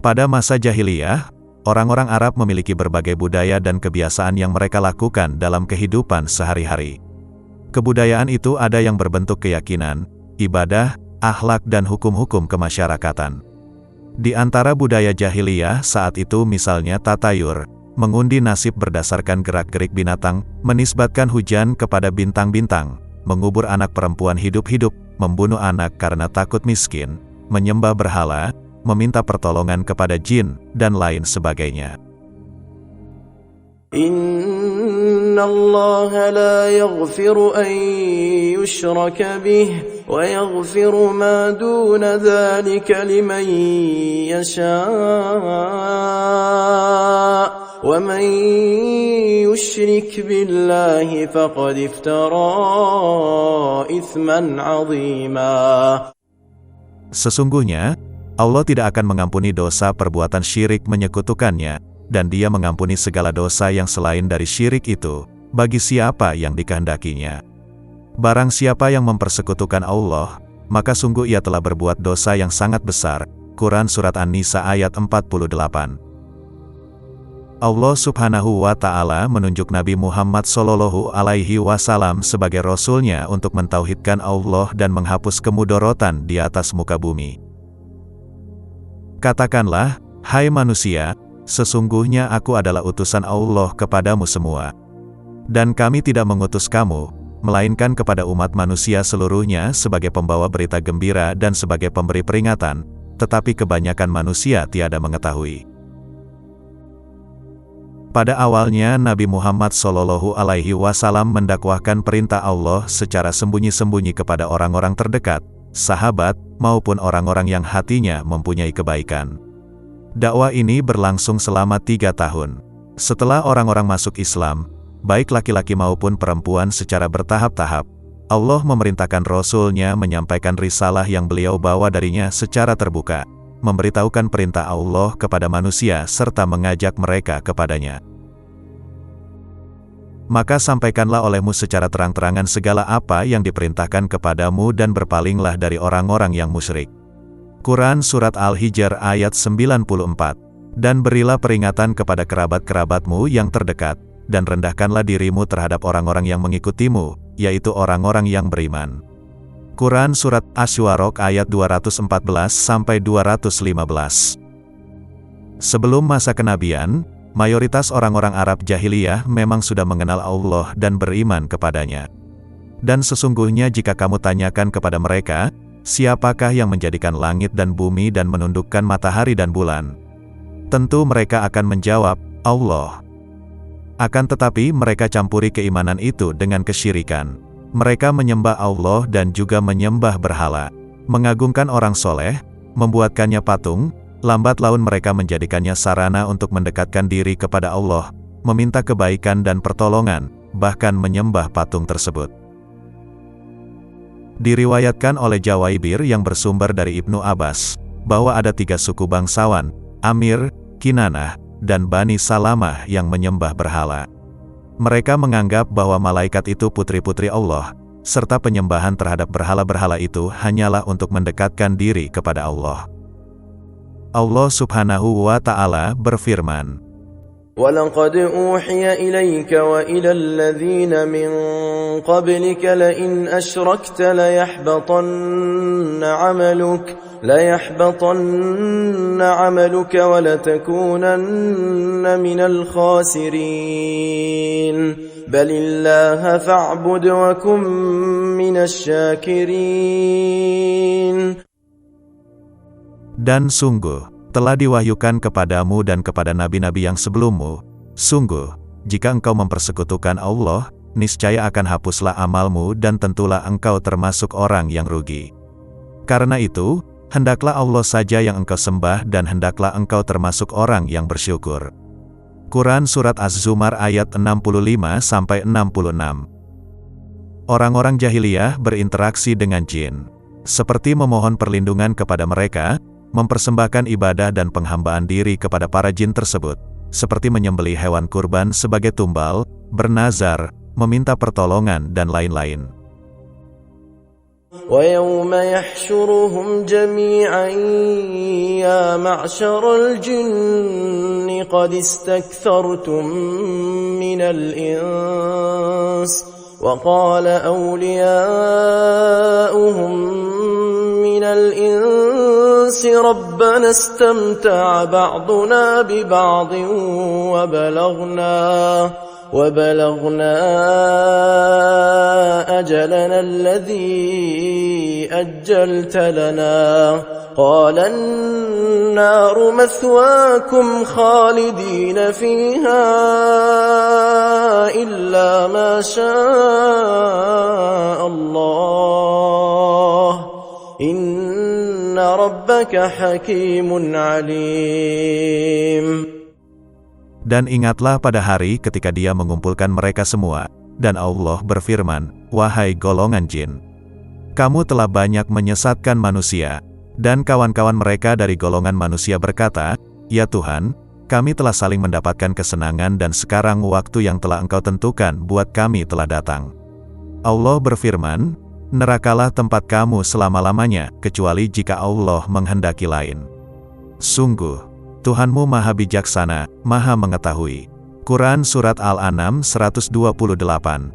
Pada masa jahiliyah, orang-orang Arab memiliki berbagai budaya dan kebiasaan yang mereka lakukan dalam kehidupan sehari-hari. Kebudayaan itu ada yang berbentuk keyakinan, ibadah, akhlak dan hukum-hukum kemasyarakatan. Di antara budaya jahiliyah saat itu misalnya tatayur, mengundi nasib berdasarkan gerak-gerik binatang, menisbatkan hujan kepada bintang-bintang, mengubur anak perempuan hidup-hidup, membunuh anak karena takut miskin, menyembah berhala, meminta pertolongan kepada jin, dan lain sebagainya. Inna Allah la yaghfiru an yushraka bih wa yaghfiru ma duna dhalika liman yasha' wa man yushrik billahi faqad iftara ithman 'azima. Sesungguhnya, Allah tidak akan mengampuni dosa perbuatan syirik menyekutukannya, dan Dia mengampuni segala dosa yang selain dari syirik itu, bagi siapa yang dikehendakinya. Barang siapa yang mempersekutukan Allah, maka sungguh ia telah berbuat dosa yang sangat besar. Quran Surat An-Nisa ayat 48. Allah Subhanahu wa Ta'ala menunjuk Nabi Muhammad SAW sebagai Rasul-Nya untuk mentauhidkan Allah dan menghapus kemudorotan di atas muka bumi. Katakanlah, hai manusia, sesungguhnya aku adalah utusan Allah kepadamu semua. Dan kami tidak mengutus kamu, melainkan kepada umat manusia seluruhnya sebagai pembawa berita gembira dan sebagai pemberi peringatan, tetapi kebanyakan manusia tiada mengetahui. Pada awalnya Nabi Muhammad SAW mendakwahkan perintah Allah secara sembunyi-sembunyi kepada orang-orang terdekat, sahabat, maupun orang-orang yang hatinya mempunyai kebaikan. Dakwah ini berlangsung selama 3 tahun. Setelah orang-orang masuk Islam, baik laki-laki maupun perempuan secara bertahap-tahap, Allah memerintahkan Rasul-Nya menyampaikan risalah yang beliau bawa darinya secara terbuka, memberitahukan perintah Allah kepada manusia serta mengajak mereka kepadanya. Maka sampaikanlah olehmu secara terang-terangan segala apa yang diperintahkan kepadamu dan berpalinglah dari orang-orang yang musyrik. Quran Surat Al-Hijr ayat 94. Dan berilah peringatan kepada kerabat-kerabatmu yang terdekat, dan rendahkanlah dirimu terhadap orang-orang yang mengikutimu, yaitu orang-orang yang beriman. Quran Surat Asy-Syu'ara ayat 214-215. Sebelum masa kenabian, mayoritas orang-orang Arab jahiliyah memang sudah mengenal Allah dan beriman kepadanya. Dan sesungguhnya jika kamu tanyakan kepada mereka, siapakah yang menjadikan langit dan bumi dan menundukkan matahari dan bulan? Tentu mereka akan menjawab, Allah. Akan tetapi mereka campuri keimanan itu dengan kesyirikan. Mereka menyembah Allah dan juga menyembah berhala, mengagungkan orang soleh, membuatkannya patung. Lambat laun mereka menjadikannya sarana untuk mendekatkan diri kepada Allah, meminta kebaikan dan pertolongan, bahkan menyembah patung tersebut. Diriwayatkan oleh Jawaibir yang bersumber dari Ibnu Abbas, bahwa ada 3 suku bangsawan, Amir, Kinanah, dan Bani Salamah yang menyembah berhala. Mereka menganggap bahwa malaikat itu putri-putri Allah, serta penyembahan terhadap berhala-berhala itu hanyalah untuk mendekatkan diri kepada Allah. Allah Subhanahu wa Ta'ala berfirman, وَلَقَدْ أُوحِيَ إِلَيْكَ وَإِلَى الَّذِينَ مِنْ قَبْلِكَ لَئِنْ أَشْرَكْتَ لَيَحْبَطَنَّ عَمَلُكَ وَلَتَكُونَنَّ مِنَ الْخَاسِرِينَ بَلِ اللَّهَ فَاعْبُدْ وَكُنْ مِنَ الشَّاكِرِينَ. Dan sungguh, telah diwahyukan kepadamu dan kepada nabi-nabi yang sebelummu, sungguh, jika engkau mempersekutukan Allah, niscaya akan hapuslah amalmu dan tentulah engkau termasuk orang yang rugi. Karena itu, hendaklah Allah saja yang engkau sembah dan hendaklah engkau termasuk orang yang bersyukur. Quran Surat Az-Zumar ayat 65-66. Orang-orang jahiliyah berinteraksi dengan jin, seperti memohon perlindungan kepada mereka, mempersembahkan ibadah dan penghambaan diri kepada para jin tersebut, seperti menyembelih hewan kurban sebagai tumbal, bernazar, meminta pertolongan dan lain-lain. ويوم يحشرهم جميعا يا معشر الجن قد استكثرتم من الإنس وقال أولياؤهم من الإنس ربنا استمتع بعضنا ببعض وبلغنا أجلنا الذي أجلت لنا قال النار مثواكم خالدين فيها إلا ما شاء الله إن ربك حكيم عليم. Dan ingatlah pada hari ketika Dia mengumpulkan mereka semua, dan Allah berfirman, "Wahai golongan jin, kamu telah banyak menyesatkan manusia." Dan kawan-kawan mereka dari golongan manusia berkata, "Ya Tuhan, kami telah saling mendapatkan kesenangan dan sekarang waktu yang telah Engkau tentukan buat kami telah datang." Allah berfirman, "Nerakalah tempat kamu selama-lamanya, kecuali jika Allah menghendaki lain. Sungguh, Tuhanmu Maha Bijaksana, Maha Mengetahui." Quran Surat Al-An'am 128.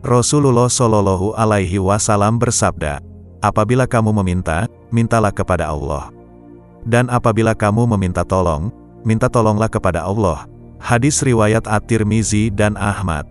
Rasulullah Shallallahu Alaihi Wasallam bersabda, "Apabila kamu meminta, mintalah kepada Allah. Dan apabila kamu meminta tolong, minta tolonglah kepada Allah." Hadis riwayat At-Tirmizi dan Ahmad.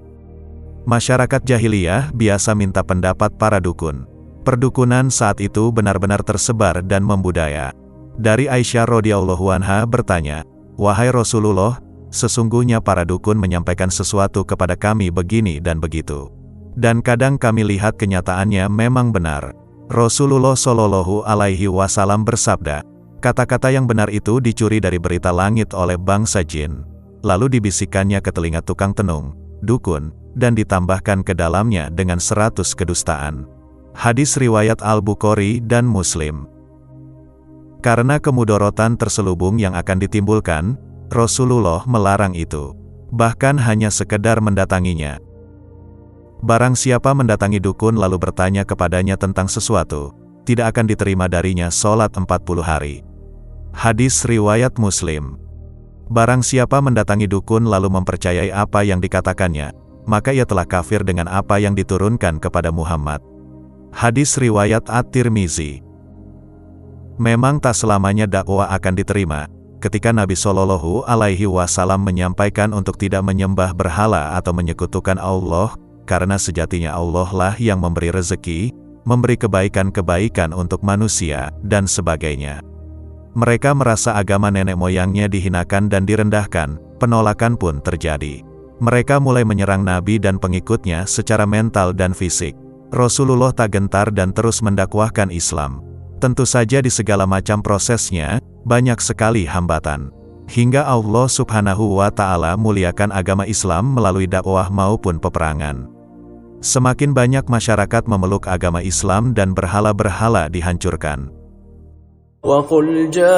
Masyarakat jahiliyah biasa minta pendapat para dukun. Perdukunan saat itu benar-benar tersebar dan membudaya. Dari Aisyah radhiyallahu anha bertanya, "Wahai Rasulullah, sesungguhnya para dukun menyampaikan sesuatu kepada kami begini dan begitu. Dan kadang kami lihat kenyataannya memang benar." Rasulullah Shallallahu Alaihi Wasallam bersabda, "Kata-kata yang benar itu dicuri dari berita langit oleh bangsa jin, lalu dibisikkannya ke telinga tukang tenung, dukun, dan ditambahkan ke dalamnya dengan 100 kedustaan." Hadis riwayat Al-Bukhari dan Muslim. Karena kemudorotan terselubung yang akan ditimbulkan, Rasulullah melarang itu. Bahkan hanya sekedar mendatanginya. Barang siapa mendatangi dukun lalu bertanya kepadanya tentang sesuatu, tidak akan diterima darinya sholat 40 hari. Hadis riwayat Muslim. Barang siapa mendatangi dukun lalu mempercayai apa yang dikatakannya, maka ia telah kafir dengan apa yang diturunkan kepada Muhammad. Hadis riwayat At-Tirmizi. Memang tak selamanya dakwah akan diterima. Ketika Nabi Shallallahu Alaihi Wasallam menyampaikan untuk tidak menyembah berhala atau menyekutukan Allah, karena sejatinya Allah lah yang memberi rezeki, memberi kebaikan-kebaikan untuk manusia, dan sebagainya. Mereka merasa agama nenek moyangnya dihinakan dan direndahkan, penolakan pun terjadi. Mereka mulai menyerang Nabi dan pengikutnya secara mental dan fisik. Rasulullah tak gentar dan terus mendakwahkan Islam. Tentu saja di segala macam prosesnya, banyak sekali hambatan. Hingga Allah Subhanahu wa Ta'ala muliakan agama Islam melalui dakwah maupun peperangan. Semakin banyak masyarakat memeluk agama Islam dan berhala-berhala dihancurkan. وَقُلْ جَاءَ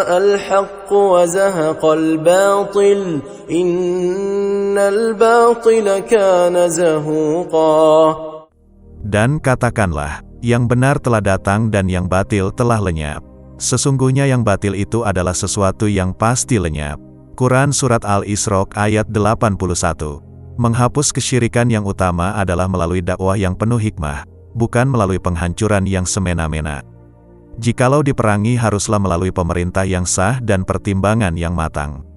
الْحَقُّ وَزَهَقَ الْبَاطِلُ إِنَّ الْبَاطِلَ كَانَ زَهُوقًا. Dan katakanlah, yang benar telah datang dan yang batil telah lenyap. Sesungguhnya yang batil itu adalah sesuatu yang pasti lenyap. Quran Surat Al-Isra ayat 81. Menghapus kesyirikan yang utama adalah melalui dakwah yang penuh hikmah, bukan melalui penghancuran yang semena-mena. Jikalau diperangi haruslah melalui pemerintah yang sah dan pertimbangan yang matang.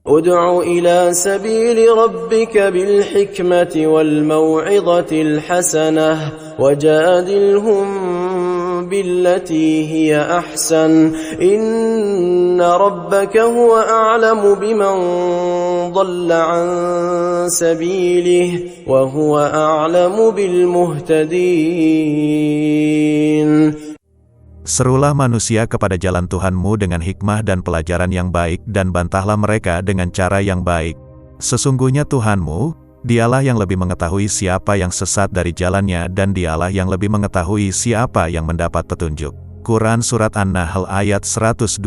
ادع إلى سبيل ربك بالحكمة والموعظة الحسنة وجادلهم بالتي هي أحسن إن ربك هو أعلم بمن ضل عن سبيله وهو أعلم بالمهتدين. Serulah manusia kepada jalan Tuhanmu dengan hikmah dan pelajaran yang baik dan bantahlah mereka dengan cara yang baik. Sesungguhnya Tuhanmu, Dialah yang lebih mengetahui siapa yang sesat dari jalannya dan Dialah yang lebih mengetahui siapa yang mendapat petunjuk. Quran Surat An-Nahl ayat 125.